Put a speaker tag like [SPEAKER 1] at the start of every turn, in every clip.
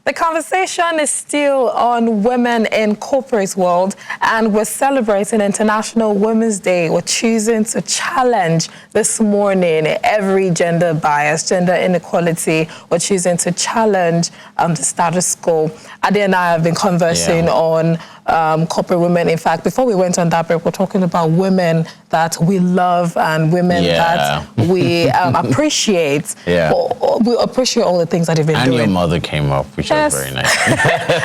[SPEAKER 1] The conversation is still on women in corporate world, and we're celebrating International Women's Day. We're choosing to challenge this morning every gender bias, gender inequality. We're choosing to challenge the status quo. Ade and I have been conversing on corporate women. In fact, before we went on that break, we're talking about women that we love and women that we appreciate. We appreciate all the things that they've been doing.
[SPEAKER 2] And your mother came up, which was very nice.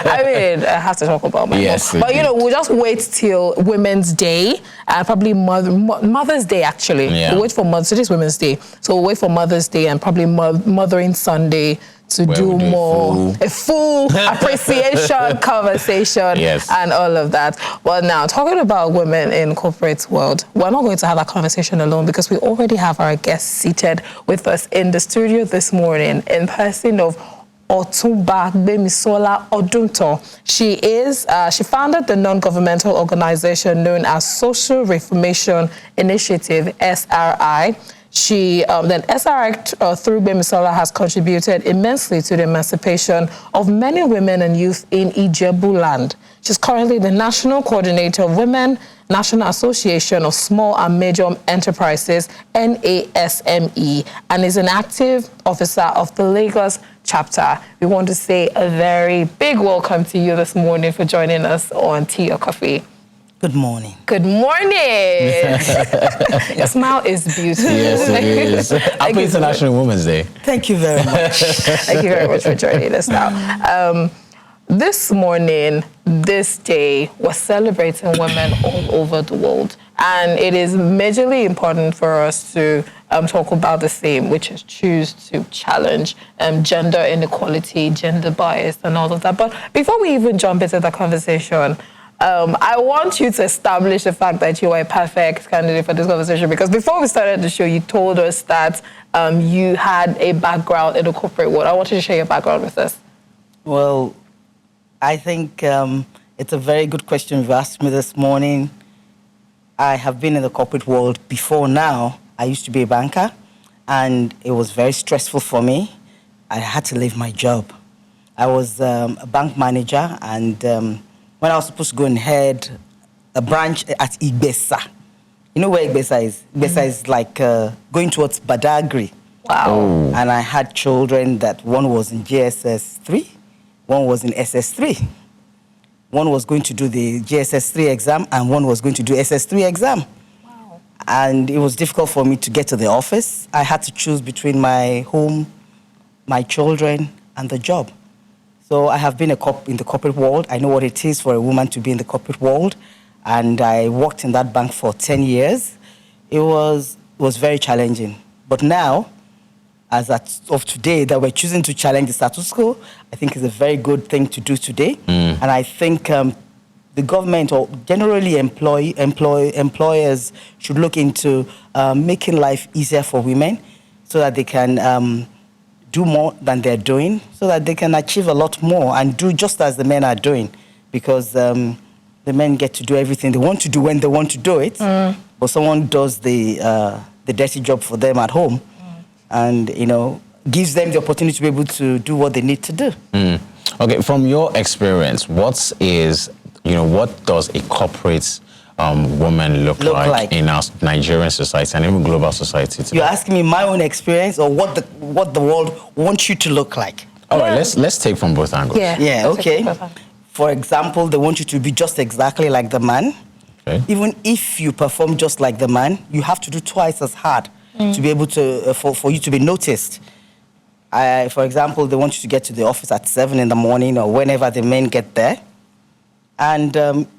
[SPEAKER 1] I mean, I have to talk about my mom. But, you know, we'll just wait till Women's Day, and probably Mother's Day, actually. We'll wait for Mother's Day. Today's Women's Day. So we'll wait for Mother's Day and probably Mothering Sunday to do more, a full appreciation conversation and all of that. Well, now, talking about women in corporate world, we're not going to have that conversation alone because we already have our guests seated with us in the studio this morning in person of Otumba Gbemisola Odunto. She founded the non-governmental organization known as Social Reformation Initiative, SRI. Then SRI through Gbemisola has contributed immensely to the emancipation of many women and youth in Ijebu land. She's currently the National Coordinator of Women, National Association of Small and Medium Enterprises, NASME, and is an active officer of the Lagos chapter. We want to say a very big welcome to you this morning for joining us on Tea or Coffee.
[SPEAKER 3] Good morning.
[SPEAKER 1] Good morning. Your smile is beautiful.
[SPEAKER 2] Yes, it is. Happy International Women's Day.
[SPEAKER 3] Thank you very much.
[SPEAKER 1] Thank you very much for joining us now. This morning, this day, we're celebrating women all over the world. And it is majorly important for us to talk about the same, which is choose to challenge gender inequality, gender bias, and all of that. But before we even jump into the conversation, I want you to establish the fact that you are a perfect candidate for this conversation, because before we started the show, you told us that you had a background in the corporate world. I want you to share your background with us.
[SPEAKER 3] Well, I think it's a very good question you've asked me this morning. I have been in the corporate world before now. I used to be a banker, and it was very stressful for me. I had to leave my job. I was a bank manager, and when I was supposed to go and head a branch at Igbesa. You know where Igbesa is? Igbesa is like going towards Badagry.
[SPEAKER 1] Wow.
[SPEAKER 3] And I had children that one was in GSS 3, one was in SS 3. One was going to do the GSS 3 exam, and one was going to do SS 3 exam.
[SPEAKER 1] Wow.
[SPEAKER 3] And it was difficult for me to get to the office. I had to choose between my home, my children, and the job. So I have been in the corporate world. I know what it is for a woman to be in the corporate world. And I worked in that bank for 10 years. It was very challenging. But now, as of today, that we're choosing to challenge the status quo, I think is a very good thing to do today. And I think the government, or generally employers, should look into making life easier for women so that they can do more than they're doing, so that they can achieve a lot more and do just as the men are doing, because the men get to do everything they want to do when they want to do it, but someone does the dirty job for them at home, and gives them the opportunity to be able to do what they need to do.
[SPEAKER 2] Okay, from your experience, what does a corporate woman look like in our Nigerian society and even global society today?
[SPEAKER 3] You're asking me my own experience, or what the world wants you to look like?
[SPEAKER 2] All right, let's take from both angles.
[SPEAKER 3] Yeah, okay. For example, they want you to be just exactly like the man.
[SPEAKER 2] Okay.
[SPEAKER 3] Even if you perform just like the man, you have to do twice as hard to be able to for you to be noticed. For example, they want you to get to the office at 7 in the morning or whenever the men get there. And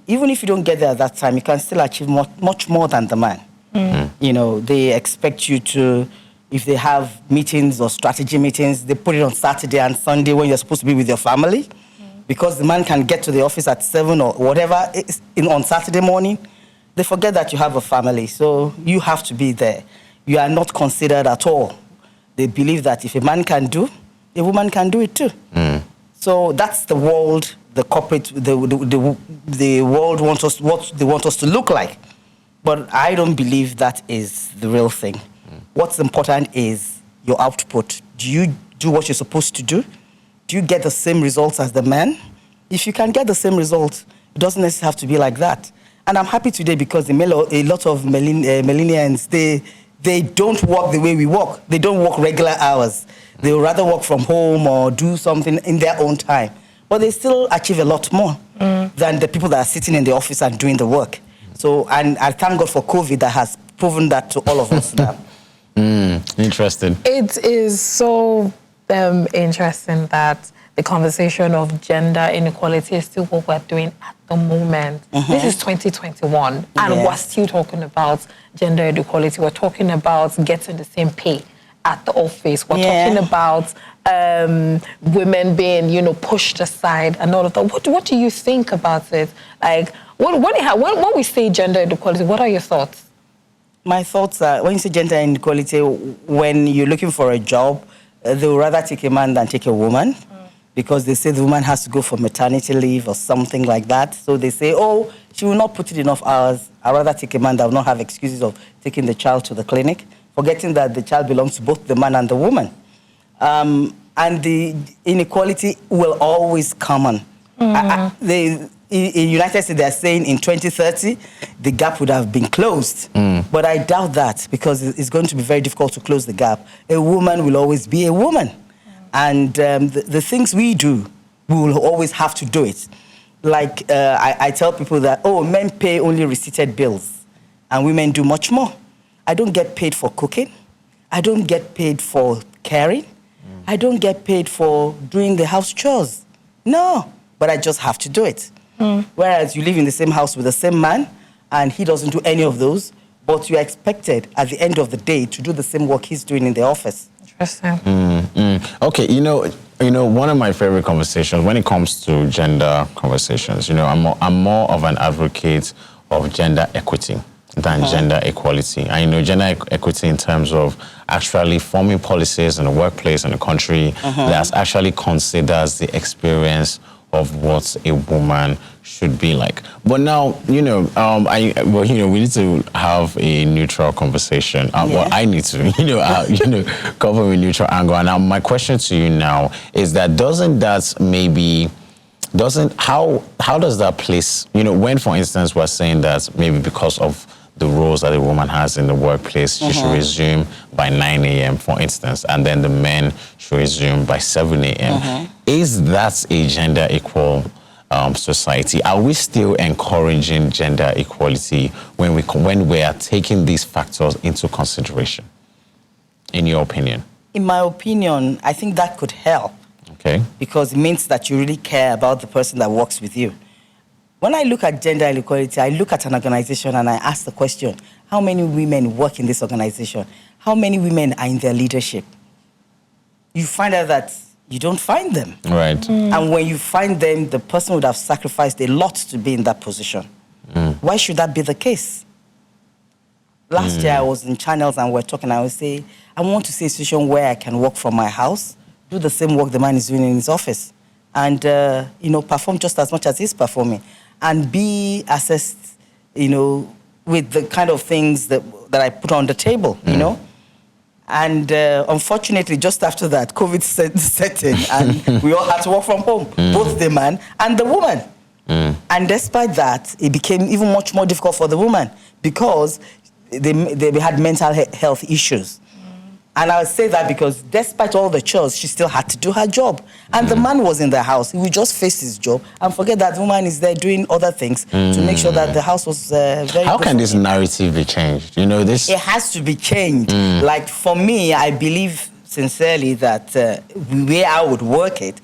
[SPEAKER 3] even if you don't get there at that time, you can still achieve much more than the man. They expect you to, if they have meetings or strategy meetings, they put it on Saturday and Sunday when you're supposed to be with your family. Because the man can get to the office at 7 or whatever on Saturday morning, they forget that you have a family. So you have to be there. You are not considered at all. They believe that if a man can do, a woman can do it too. So that's the world, the corporate, the world wants us, what they want us to look like. But I don't believe that is the real thing. What's important is your output. Do you do what you're supposed to do? do you get the same results as the man? If you can get the same result, it doesn't necessarily have to be like that. And I'm happy today because a lot of millennials, they don't work the way we work. They don't work regular hours. They would rather work from home or do something in their own time. But they still achieve a lot more than the people that are sitting in the office and doing the work. So, and I thank God for COVID that has proven that to all of us now.
[SPEAKER 2] Interesting.
[SPEAKER 1] It is so interesting that the conversation of gender inequality is still what we're doing at the moment. This is 2021, and we're still talking about gender inequality. We're talking about getting the same pay at the office. We're talking about women being, you know, pushed aside and all of that. What do you think about it? Like, when we say gender inequality, what are your thoughts?
[SPEAKER 3] My thoughts are, when you say gender inequality, when you're looking for a job, they would rather take a man than take a woman because they say the woman has to go for maternity leave or something like that. So they say, oh, she will not put in enough hours. I'd rather take a man that will not have excuses of taking the child to the clinic, forgetting that the child belongs to both the man and the woman. And the inequality will always come on. In United States, they're saying in 2030, the gap would have been closed. But I doubt that because it's going to be very difficult to close the gap. A woman will always be a woman. And the things we do, we will always have to do it. Like I tell people that, oh, men pay only receipted bills and women do much more. I don't get paid for cooking. I don't get paid for caring. I don't get paid for doing the house chores. No, but I just have to do it. Whereas you live in the same house with the same man and he doesn't do any of those, but you're expected at the end of the day to do the same work he's doing in the office.
[SPEAKER 1] Interesting.
[SPEAKER 2] Okay, you know, one of my favorite conversations when it comes to gender conversations, you know, I'm more of an advocate of gender equity than gender equality. And you know, gender equity in terms of actually forming policies in the workplace in the country that actually considers the experience of what a woman should be like. But now, you know, we need to have a neutral conversation. Well, I need to, cover a neutral angle. And now my question to you now is that how does that place, you know, when, for instance, we're saying that maybe because of the roles that a woman has in the workplace, she should resume by 9 a.m., for instance, and then the men should resume by 7 a.m. Is that a gender equal society? Are we still encouraging gender equality when we are taking these factors into consideration, in your opinion?
[SPEAKER 3] In my opinion, I think that could help.
[SPEAKER 2] Okay.
[SPEAKER 3] Because it means that you really care about the person that works with you. When I look at gender inequality, I look at an organization and I ask the question, how many women work in this organization? How many women are in their leadership? You find out that you don't find them.
[SPEAKER 2] Right.
[SPEAKER 3] And when you find them, the person would have sacrificed a lot to be in that position. Why should that be the case? Last year, I was in channels and we're talking, I would say, I want to see a situation where I can work from my house, do the same work the man is doing in his office, and perform just as much as he's performing, and be assessed, with the kind of things that I put on the table, you know. And unfortunately, just after that, COVID set in, and we all had to work from home, both the man and the woman. And despite that, it became even much more difficult for the woman because they had mental health issues. And I would say that because despite all the chores, she still had to do her job. And the man was in the house. He would just face his job and forget that the woman is there doing other things to make sure that the house was very...
[SPEAKER 2] How can this narrative be changed? You know, this...
[SPEAKER 3] It has to be changed. Like, for me, I believe sincerely that the way I would work it,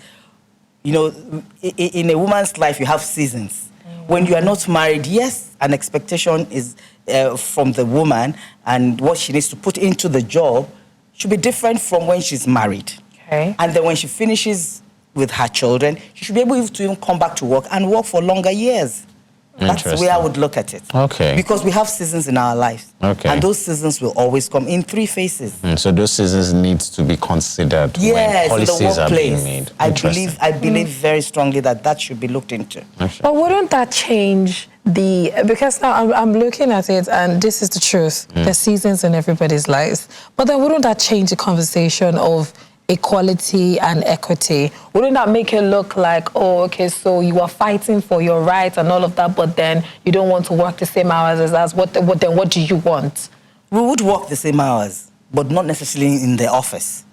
[SPEAKER 3] in a woman's life, you have seasons. When you are not married, yes, an expectation is from the woman and what she needs to put into the job should be different from when she's married.
[SPEAKER 1] Okay.
[SPEAKER 3] And then when she finishes with her children, she should be able to even come back to work and work for longer years. That's the way I would look at it.
[SPEAKER 2] Okay.
[SPEAKER 3] Because we have seasons in our lives.
[SPEAKER 2] Okay.
[SPEAKER 3] And those seasons will always come in 3 phases.
[SPEAKER 2] So those seasons need to be considered when policies are being made.
[SPEAKER 3] I believe very strongly that should be looked into.
[SPEAKER 1] But wouldn't that change because now I'm looking at it and this is the truth. There's seasons in everybody's lives. But then wouldn't that change the conversation of equality and equity, wouldn't that make it look like, oh, okay, so you are fighting for your rights and all of that, but then you don't want to work the same hours as us? What do you want?
[SPEAKER 3] We would work the same hours, but not necessarily in the office.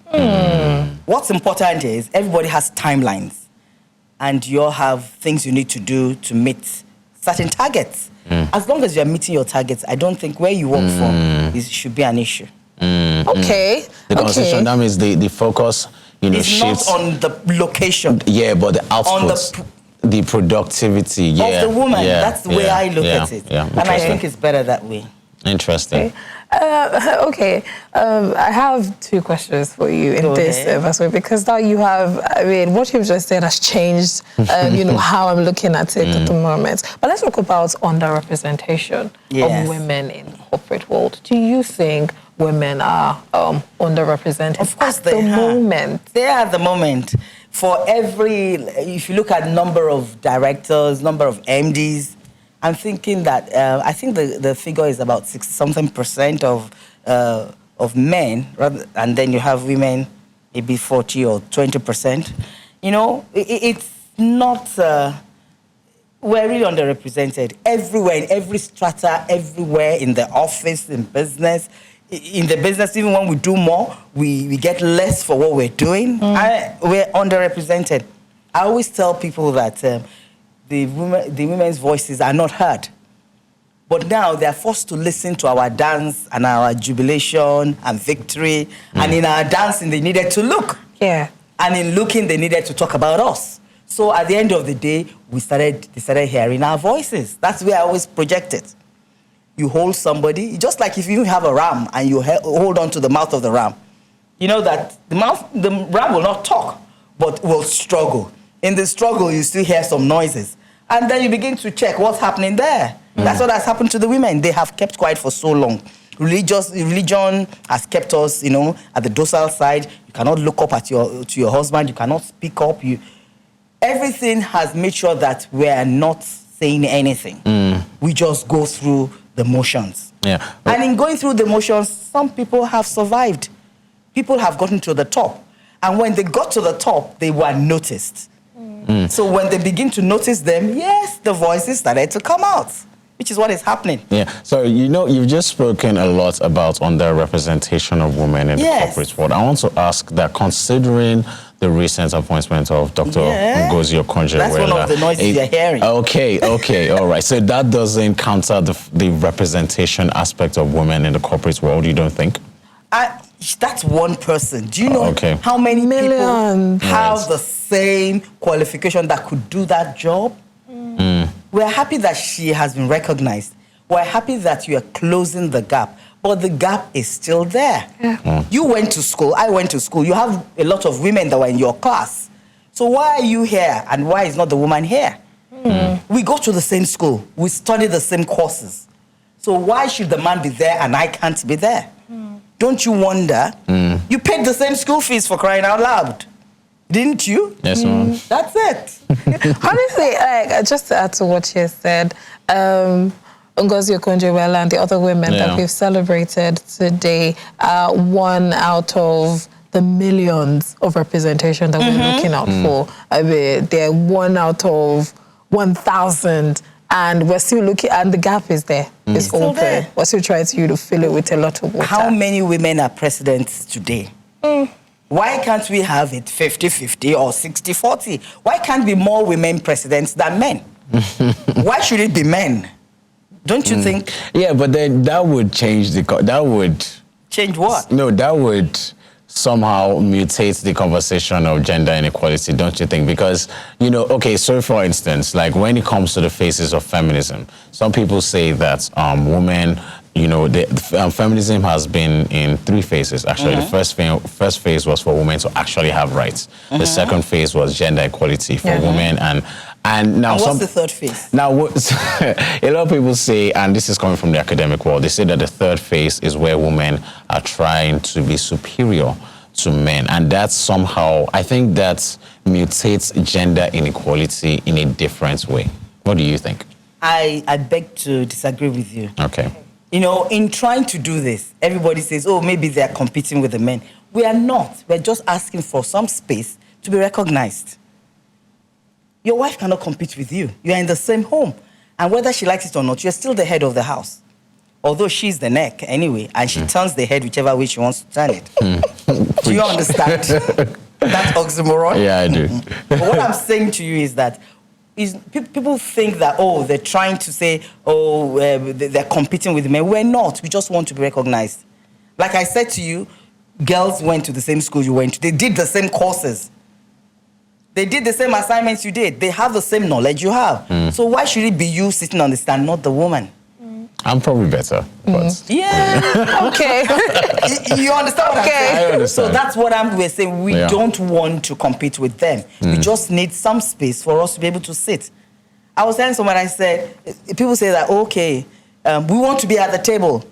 [SPEAKER 3] What's important is everybody has timelines, and you all have things you need to do to meet certain targets. As long as you're meeting your targets, I don't think where you work from should be an issue.
[SPEAKER 1] Okay.
[SPEAKER 2] The conversation, that means the focus,
[SPEAKER 3] it's
[SPEAKER 2] shifts.
[SPEAKER 3] not on the location.
[SPEAKER 2] Yeah, but the output, the productivity,
[SPEAKER 3] of the woman. That's the way I look at it.
[SPEAKER 2] Yeah,
[SPEAKER 3] and I think it's better that way.
[SPEAKER 2] Interesting.
[SPEAKER 1] Okay. I have 2 questions for you in this episode, because now you have, I mean, what you've just said has changed, how I'm looking at it at the moment. But let's talk about underrepresentation of women in the corporate world. Do you think women are underrepresented?
[SPEAKER 3] Of course
[SPEAKER 1] at
[SPEAKER 3] they
[SPEAKER 1] the
[SPEAKER 3] are.
[SPEAKER 1] moment?
[SPEAKER 3] They are at the moment. For every, if you look at number of directors, number of MDs, I'm thinking that I think the figure is about 60-something% of men, and then you have women, maybe 40 or 20%. It's not. We're really underrepresented everywhere, in every strata, everywhere, in the office, in business. In the business, even when we do more, we get less for what we're doing. We're underrepresented. I always tell people that the women's voices are not heard. But now they're forced to listen to our dance and our jubilation and victory. And in our dancing, they needed to look.
[SPEAKER 1] Yeah.
[SPEAKER 3] And in looking, they needed to talk about us. So at the end of the day, they started hearing our voices. That's where I always project it. You hold somebody, just like if you have a ram and you hold on to the mouth of the ram. You know that the ram will not talk, but will struggle. In the struggle, you still hear some noises. And then you begin to check what's happening there. That's what has happened to the women. They have kept quiet for so long. Religion has kept us, at the docile side. You cannot look up to your husband. You cannot speak up. Everything has made sure that we are not saying anything. We just go through the motions.
[SPEAKER 2] Yeah.
[SPEAKER 3] And in going through the motions, some people have survived. People have gotten to the top. And when they got to the top, they were noticed. So when they begin to notice them, yes, the voices started to come out, which is what is happening.
[SPEAKER 2] Yeah. So, you've just spoken a lot about underrepresentation of women in the corporate world. I want to ask that, considering the recent appointment of Dr. Ngozi Okonjo-Iweala.
[SPEAKER 3] That's one of the noises you're hearing.
[SPEAKER 2] Okay, all right. So that doesn't counter the representation aspect of women in the corporate world, you don't think?
[SPEAKER 3] That's one person. Do you know how many
[SPEAKER 1] Millions.
[SPEAKER 3] people have the same qualification that could do that job? We're happy that she has been recognized. We're happy that you are closing the gap. But the gap is still there. You went to school. I went to school. You have a lot of women that were in your class. So why are you here and why is not the woman here? We go to the same school. We study the same courses. So why should the man be there and I can't be there? Don't you wonder? You paid the same school fees, for crying out loud. Didn't you?
[SPEAKER 2] Yes, ma'am.
[SPEAKER 3] That's it.
[SPEAKER 1] Honestly, just to add to what you said, Ngozi Okonjo-Iweala and the other women that we've celebrated today are one out of the millions of representation that we're looking out for. I mean, they're 1 out of 1,000, and we're still looking, and the gap is there. It's
[SPEAKER 3] still
[SPEAKER 1] open.
[SPEAKER 3] there.
[SPEAKER 1] We're still trying to fill it with a lot of water.
[SPEAKER 3] How many women are presidents today? Why can't we have it 50-50 or 60-40? Why can't be more women presidents than men? Why should it be men? Don't you think?
[SPEAKER 2] Yeah, but then that would change that would...
[SPEAKER 3] Change what?
[SPEAKER 2] No, that would somehow mutate the conversation of gender inequality, don't you think? Because, so for instance, like when it comes to the phases of feminism, some people say that women, feminism has been in 3 phases. Actually, the first phase was for women to actually have rights. The second phase was gender equality for women, and now
[SPEAKER 3] what's the third phase?
[SPEAKER 2] Now, a lot of people say, and this is coming from the academic world, they say that the third phase is where women are trying to be superior to men. And that somehow, I think that mutates gender inequality in a different way. What do you think?
[SPEAKER 3] I beg to disagree with you.
[SPEAKER 2] Okay.
[SPEAKER 3] In trying to do this, everybody says, oh, maybe they're competing with the men. We are not. We're just asking for some space to be recognized. Your wife cannot compete with you. You are in the same home. And whether she likes it or not, you're still the head of the house. Although she's the neck anyway, and she turns the head whichever way she wants to turn it. Do you understand that oxymoron?
[SPEAKER 2] Yeah, I do.
[SPEAKER 3] But what I'm saying to you is that people think that, oh, they're trying to say, oh, they're competing with men. We're not. We just want to be recognized. Like I said to you, girls went to the same school you went to. They did the same courses. They did the same assignments you did. They have the same knowledge you have. So why should it be you sitting on the stand, not the woman?
[SPEAKER 2] I'm probably better, but...
[SPEAKER 3] Yeah.
[SPEAKER 1] Okay.
[SPEAKER 3] You understand what I'm saying?
[SPEAKER 2] I understand.
[SPEAKER 3] So that's what we're saying. We don't want to compete with them. We just need some space for us to be able to sit. I was telling someone, I said, people say that, okay, we want to be at the table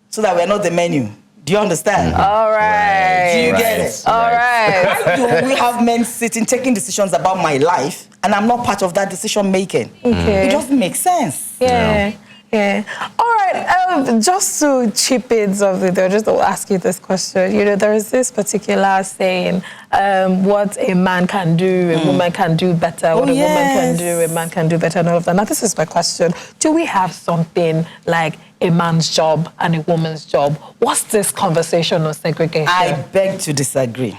[SPEAKER 3] so that we're not the menu. Do you understand?
[SPEAKER 1] All right.
[SPEAKER 3] Do you get it?
[SPEAKER 1] All right.
[SPEAKER 3] Why do we have men sitting, taking decisions about my life, and I'm not part of that decision making?
[SPEAKER 1] Okay.
[SPEAKER 3] It doesn't make sense.
[SPEAKER 1] Yeah. Yeah. All right. Just to chip in something, I'll just ask you this question. You know, there is this particular saying, what a man can do, a woman can do better. What a woman can do, a man can do better, and all of that. Now, this is my question. Do we have something like a man's job and a woman's job? What's this conversation on segregation?
[SPEAKER 3] I beg to disagree.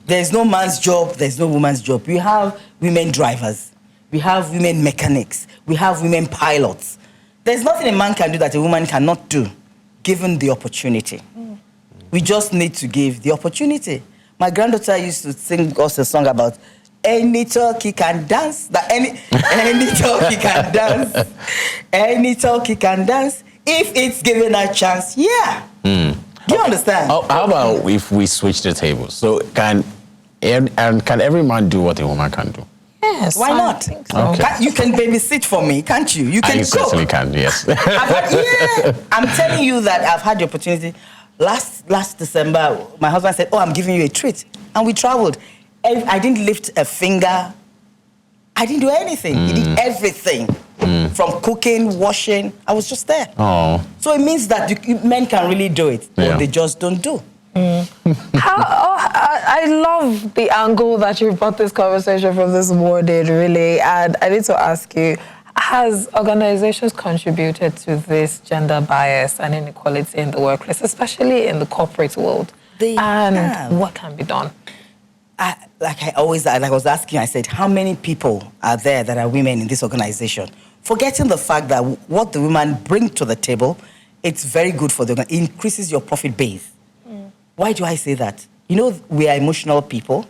[SPEAKER 3] There's no man's job, there's no woman's job. We have women drivers. We have women mechanics. We have women pilots. There's nothing a man can do that a woman cannot do, given the opportunity. We just need to give the opportunity. My granddaughter used to sing us a song about any turkey can dance, that any turkey can dance, any turkey can dance, if it's given a chance, yeah. Do you understand?
[SPEAKER 2] How about if we switch the tables? So can every man do what a woman can do?
[SPEAKER 1] Yes.
[SPEAKER 3] Why not?
[SPEAKER 1] I think so.
[SPEAKER 2] Okay.
[SPEAKER 3] You can babysit for me, can't you? You can cook.
[SPEAKER 2] certainly can, yes.
[SPEAKER 3] I'm telling you that I've had the opportunity. Last December, my husband said, oh, I'm giving you a treat. And we traveled. I didn't lift a finger. I didn't do anything. He did everything. From cooking, washing. I was just there.
[SPEAKER 2] Oh.
[SPEAKER 3] So it means that men can really do it, but they just don't do.
[SPEAKER 1] I love the angle that you brought this conversation from this morning, really. And I need to ask you, has organizations contributed to this gender bias and inequality in the workplace, especially in the corporate world?
[SPEAKER 3] They have.
[SPEAKER 1] What can be done?
[SPEAKER 3] Like I was asking, I said, how many people are there that are women in this organization? Forgetting the fact that what the women bring to the table, it's very good for them. It increases your profit base. Why do I say that? You know, we are emotional people.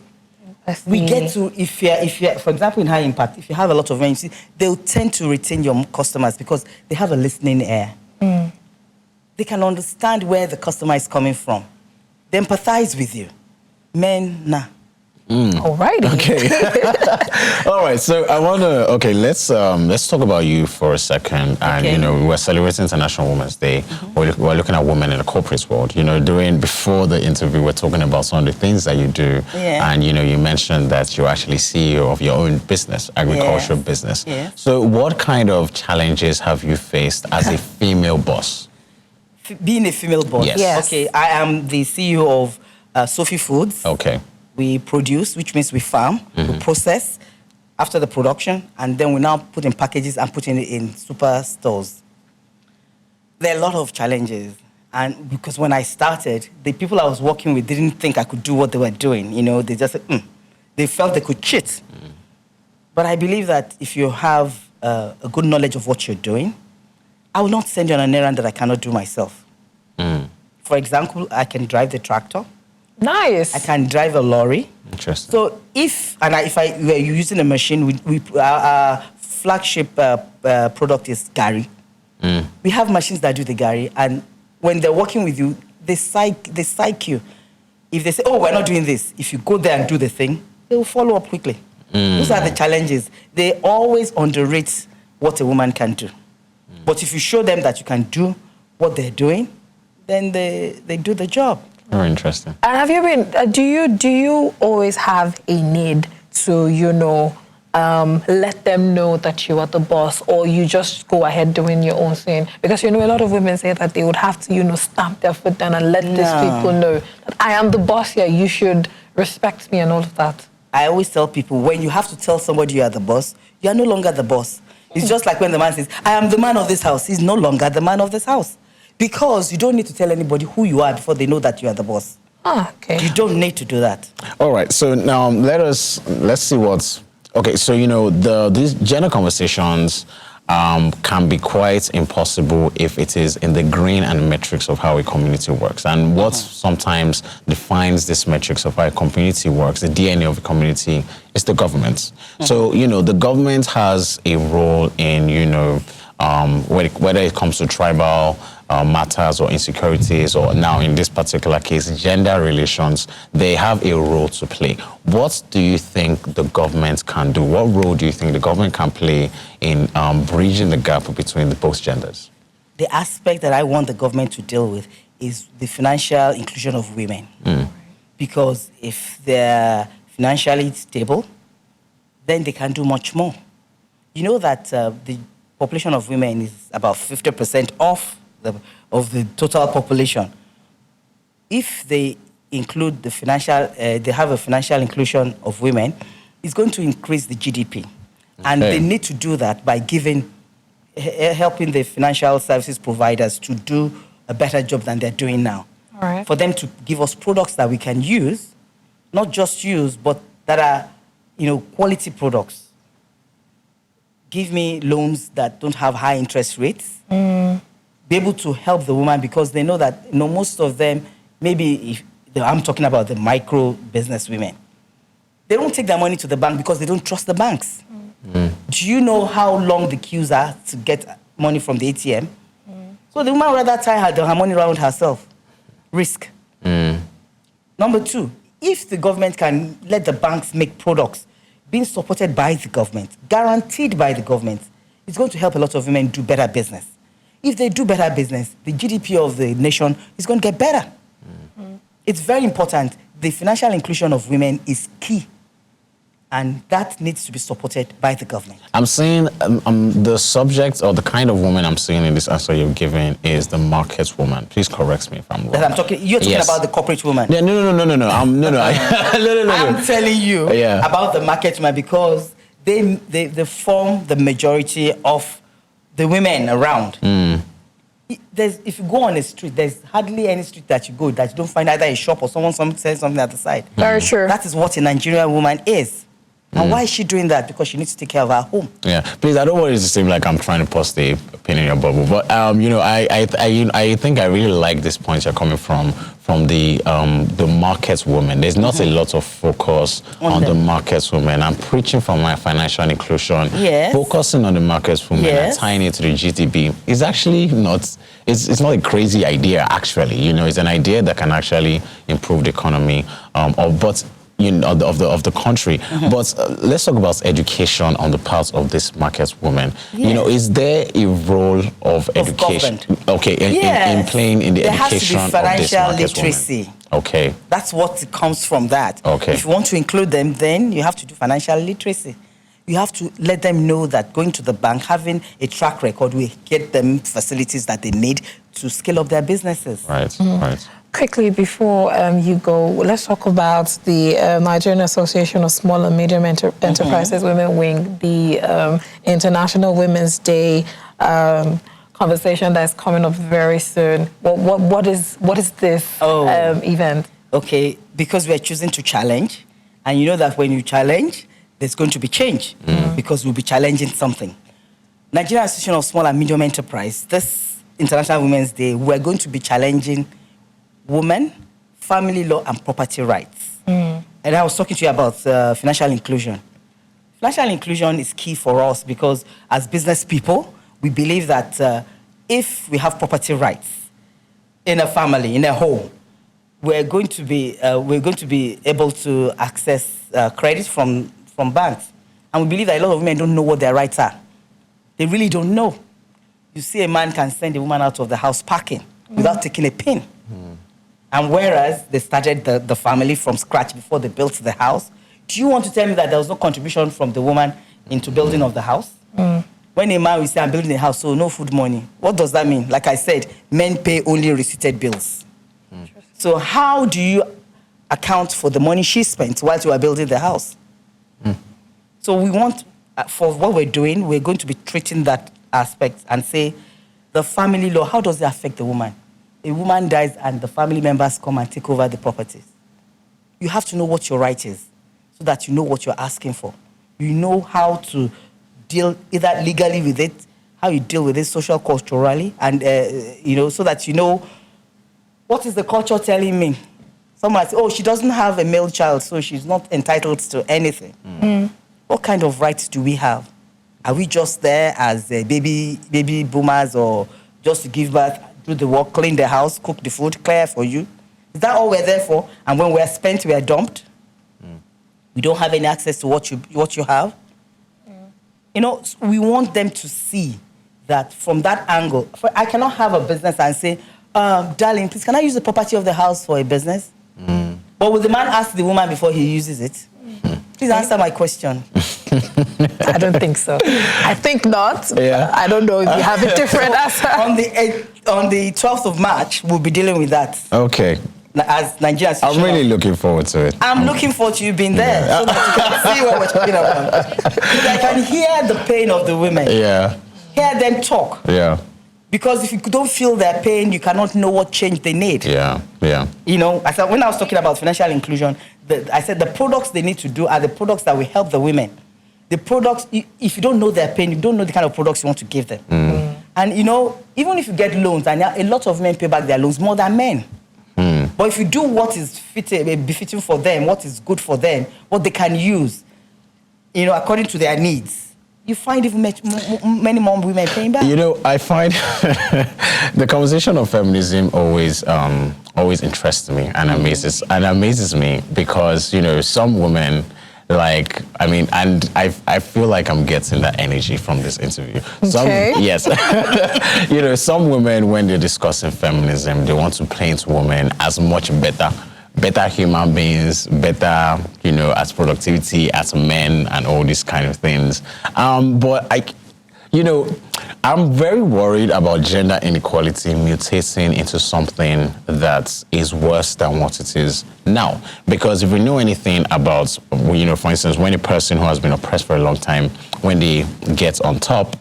[SPEAKER 3] We get to, if you're, for example, in High Impact, if you have a lot of men, they'll tend to retain your customers because they have a listening ear. They can understand where the customer is coming from. They empathize with you. Men, nah.
[SPEAKER 1] All righty.
[SPEAKER 2] Okay. All right. So I want to, let's talk about you for a second. And, you know, we're celebrating International Women's Day. We're looking at women in the corporate world. You know, before the interview, we're talking about some of the things that you do.
[SPEAKER 3] Yeah.
[SPEAKER 2] And, you know, you mentioned that you're actually CEO of your own business, agricultural business.
[SPEAKER 3] Yes.
[SPEAKER 2] So what kind of challenges have you faced as a female boss?
[SPEAKER 3] Being a female boss?
[SPEAKER 2] Yes.
[SPEAKER 3] Okay, I am the CEO of Sophie Foods.
[SPEAKER 2] Okay.
[SPEAKER 3] We produce, which means we farm, we process after the production, and then we now put in packages and put in super stores. There are a lot of challenges. And because when I started, the people I was working with didn't think I could do what they were doing. You know, they just said, they felt they could cheat. But I believe that if you have a good knowledge of what you're doing, I will not send you on an errand that I cannot do myself. For example, I can drive the tractor.
[SPEAKER 1] Nice.
[SPEAKER 3] I can drive a lorry.
[SPEAKER 2] Interesting.
[SPEAKER 3] So if you're using a machine, our flagship product is Gary. We have machines that do the Gary, and when they're working with you, they psych you. If they say, oh, we're not doing this, if you go there and do the thing, they will follow up quickly. Those are the challenges. They always underrate what a woman can do. But if you show them that you can do what they're doing, then they do the job.
[SPEAKER 2] Very interesting.
[SPEAKER 1] And have you been, do you always have a need to, you know, let them know that you are the boss, or you just go ahead doing your own thing? Because, a lot of women say that they would have to, stamp their foot down and let these people know that I am the boss here, you should respect me and all of that.
[SPEAKER 3] I always tell people, when you have to tell somebody you are the boss, you are no longer the boss. It's just like when the man says, I am the man of this house. He's no longer the man of this house. Because you don't need to tell anybody who you are before they know that you are the boss.
[SPEAKER 1] Okay.
[SPEAKER 3] You don't need to do that.
[SPEAKER 2] All right. So now let's see what's... Okay, so, these gender conversations can be quite impossible if it is in the grain and metrics of how a community works. And what sometimes defines this metrics of how a community works, the DNA of a community, is the government. So, the government has a role in, whether it comes to tribal matters or insecurities, or now in this particular case, gender relations, they have a role to play. What do you think the government can do? What role do you think the government can play in bridging the gap between the both genders?
[SPEAKER 3] The aspect that I want the government to deal with is the financial inclusion of women. Because if they're financially stable, then they can do much more. You know that the population of women is about 50% of the total population. If they include the financial, they have a financial inclusion of women, it's going to increase the GDP. And they need to do that by helping the financial services providers to do a better job than they're doing now.
[SPEAKER 1] All right.
[SPEAKER 3] For them to give us products that we can use, not just use, but that are, quality products. Give me loans that don't have high interest rates. Be able to help the woman, because they know that most of them, I'm talking about the micro business women, they don't take their money to the bank because they don't trust the banks. Do you know how long the queues are to get money from the ATM? So the woman rather tie her money around herself. Risk. Number two, if the government can let the banks make products being supported by the government, guaranteed by the government, it's going to help a lot of women do better business. If they do better business, the GDP of the nation is going to get better. It's very important. The financial inclusion of women is key. And that needs to be supported by the government. I'm saying
[SPEAKER 2] the subject or the kind of woman I'm seeing in this answer you've given is the market woman. Please correct me if I'm wrong.
[SPEAKER 3] You're talking about the corporate woman.
[SPEAKER 2] Yeah, no.
[SPEAKER 3] I'm telling you about the market woman, because they form the majority of the women around. If you go on a street, there's hardly any street that you go that you don't find either a shop or someone selling something at the side.
[SPEAKER 1] Very true.
[SPEAKER 3] That is what a Nigerian woman is. And why is she doing that? Because she needs to take care of her home. Yeah,
[SPEAKER 2] please, I don't want it to seem like I'm trying to bust a pin in your bubble, but I think I really like this point you're coming from the market woman. There's not a lot of focus on the market woman. I'm preaching for my financial inclusion.
[SPEAKER 3] Yes.
[SPEAKER 2] Focusing on the market woman and tying it to the GDP is actually not. It's not a crazy idea. Actually, it's an idea that can actually improve the economy. Of the country. But let's talk about education on the part of this market woman. Is there a role of education? In playing in the education of this market
[SPEAKER 3] literacy.
[SPEAKER 2] Woman? Okay.
[SPEAKER 3] That's what comes from that.
[SPEAKER 2] Okay.
[SPEAKER 3] If you want to include them, then you have to do financial literacy. You have to let them know that going to the bank, having a track record, will get them facilities that they need to scale up their businesses.
[SPEAKER 2] Right, right.
[SPEAKER 1] Quickly, before you go, let's talk about the Nigerian Association of Small and Medium Enterprises Women Wing, the International Women's Day conversation that's coming up very soon. What is this event?
[SPEAKER 3] Okay, because we're choosing to challenge, and you know that when you challenge, there's going to be change, because we'll be challenging something. Nigerian Association of Small and Medium Enterprise, this International Women's Day, we're going to be challenging women, family law, and property rights. And I was talking to you about financial inclusion. Financial inclusion is key for us because as business people, we believe that if we have property rights in a family, in a home, we're going to be able to access credit from banks. And we believe that a lot of women don't know what their rights are. They really don't know. You see a man can send a woman out of the house packing without taking a pin. And whereas they started the family from scratch before they built the house, do you want to tell me that there was no contribution from the woman into building of the house. When a man will say, I'm building a house, so no food money. What does that mean? Like I said, men pay only receipted bills. So how do you account for the money she spent while you are building the house? So we want, for what we're doing, we're going to be treating that aspect and say, the family law, how does it affect the woman? A woman dies and the family members come and take over the properties. You have to know what your right is so that you know what you're asking for. You know how to deal either legally with it, how you deal with it social culturally, and so that you know what is the culture telling me. Someone say, oh, she doesn't have a male child, so she's not entitled to anything. What kind of rights do we have? Are we just there as baby boomers, or just to give birth, do the work, clean the house, cook the food, clear for you? Is that all we're there for? And when we're spent, we are dumped? We don't have any access to what you have? You know, we want them to see that from that angle. I cannot have a business and say, darling, please, can I use the property of the house for a business? But will the man ask the woman before he uses it? Please answer my question.
[SPEAKER 1] I don't think so. I think not.
[SPEAKER 2] Yeah.
[SPEAKER 1] I don't know if you have a different answer.
[SPEAKER 3] On the 12th of March, we'll be dealing with that.
[SPEAKER 2] Okay.
[SPEAKER 3] As Nigerians.
[SPEAKER 2] I'm really looking forward to it.
[SPEAKER 3] I'm looking forward to you being there so that you can see what we're talking about. So I can hear the pain of the women.
[SPEAKER 2] Yeah.
[SPEAKER 3] Hear them talk.
[SPEAKER 2] Yeah.
[SPEAKER 3] Because if you don't feel their pain, you cannot know what change they need.
[SPEAKER 2] Yeah, yeah.
[SPEAKER 3] You know, when I was talking about financial inclusion, I said the products they need to do are the products that will help the women. The products, if you don't know their pain, you don't know the kind of products you want to give them. And, you know, even if you get loans, and a lot of men pay back their loans more than men. But if you do what is befitting for them, what is good for them, what they can use, you know, according to their needs, you find even many more women paying back.
[SPEAKER 2] You know, I find the conversation of feminism always interests me and amazes me because, you know, some women, like, I mean, and I feel like I'm getting that energy from this interview.
[SPEAKER 1] Okay.
[SPEAKER 2] Yes. You know, some women, when they're discussing feminism, they want to paint women as much better human beings, better, you know, as productivity, as men, and all these kind of things. But I'm very worried about gender inequality mutating into something that is worse than what it is now. Because if we know anything about, you know, for instance, when a person who has been oppressed for a long time, when they get on top,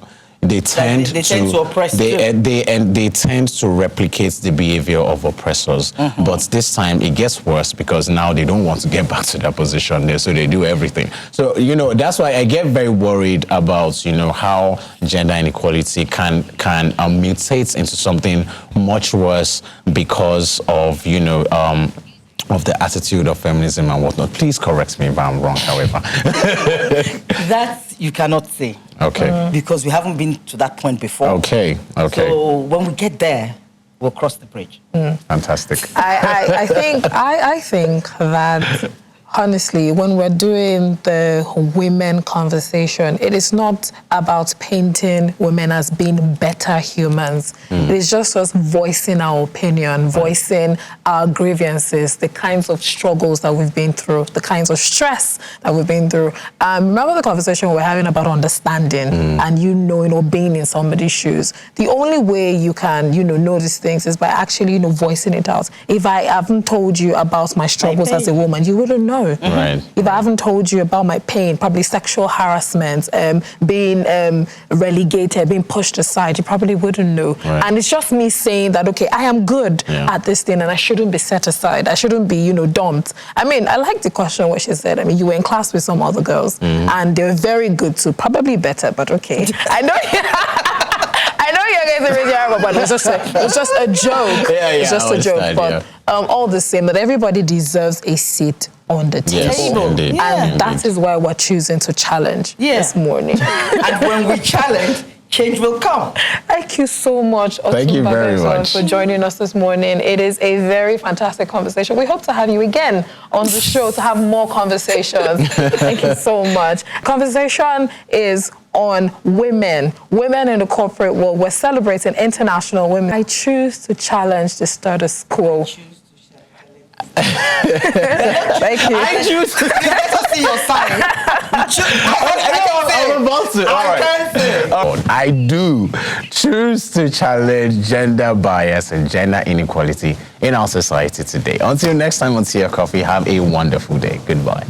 [SPEAKER 2] they tend to oppress they tend to replicate the behavior of oppressors. But this time it gets worse because now they don't want to get back to their position there, so they do everything. So, you know, that's why I get very worried about, you know, how gender inequality can mutate into something much worse because of, you know, of the attitude of feminism and whatnot. Please correct me if I'm wrong, however.
[SPEAKER 3] That you cannot say.
[SPEAKER 2] Okay.
[SPEAKER 3] Because we haven't been to that point before.
[SPEAKER 2] Okay.
[SPEAKER 3] So when we get there, we'll cross the bridge.
[SPEAKER 2] Fantastic.
[SPEAKER 1] I think that, honestly, when we're doing the women conversation, it is not about painting women as being better humans. It is just us voicing our opinion, voicing our grievances, the kinds of struggles that we've been through, the kinds of stress that we've been through. Remember the conversation we were having about understanding and being in somebody's shoes. The only way you can, know these things is by actually, voicing it out. If I haven't told you about my struggles as a woman, you wouldn't know.
[SPEAKER 2] Right.
[SPEAKER 1] If I haven't told you about my pain, probably sexual harassment, being relegated, being pushed aside, you probably wouldn't know.
[SPEAKER 2] Right.
[SPEAKER 1] And it's just me saying that, okay, I am good at this thing and I shouldn't be set aside. I shouldn't be, dumped. I mean, I like the question what she said. I mean, you were in class with some other girls and they were very good too, probably better, but okay. I know you're going to raise your arm, but it's just a joke. It's just a joke. But all the same, that everybody deserves a seat on the table.
[SPEAKER 2] Yes, indeed.
[SPEAKER 1] And that is why we're choosing to challenge this morning.
[SPEAKER 3] And when we challenge, change will come.
[SPEAKER 1] Thank you so much,
[SPEAKER 2] Thank you very much
[SPEAKER 1] for joining us this morning. It is a very fantastic conversation. We hope to have you again on the show to have more conversations. Thank you so much. Conversation is on women in the corporate world. We're celebrating International Women. I choose to challenge the status quo. Thank you.
[SPEAKER 3] I choose. Let us see your sign.
[SPEAKER 2] I do choose to challenge gender bias and gender inequality in our society today. Until next time on Tea or Coffee, have a wonderful day. Goodbye.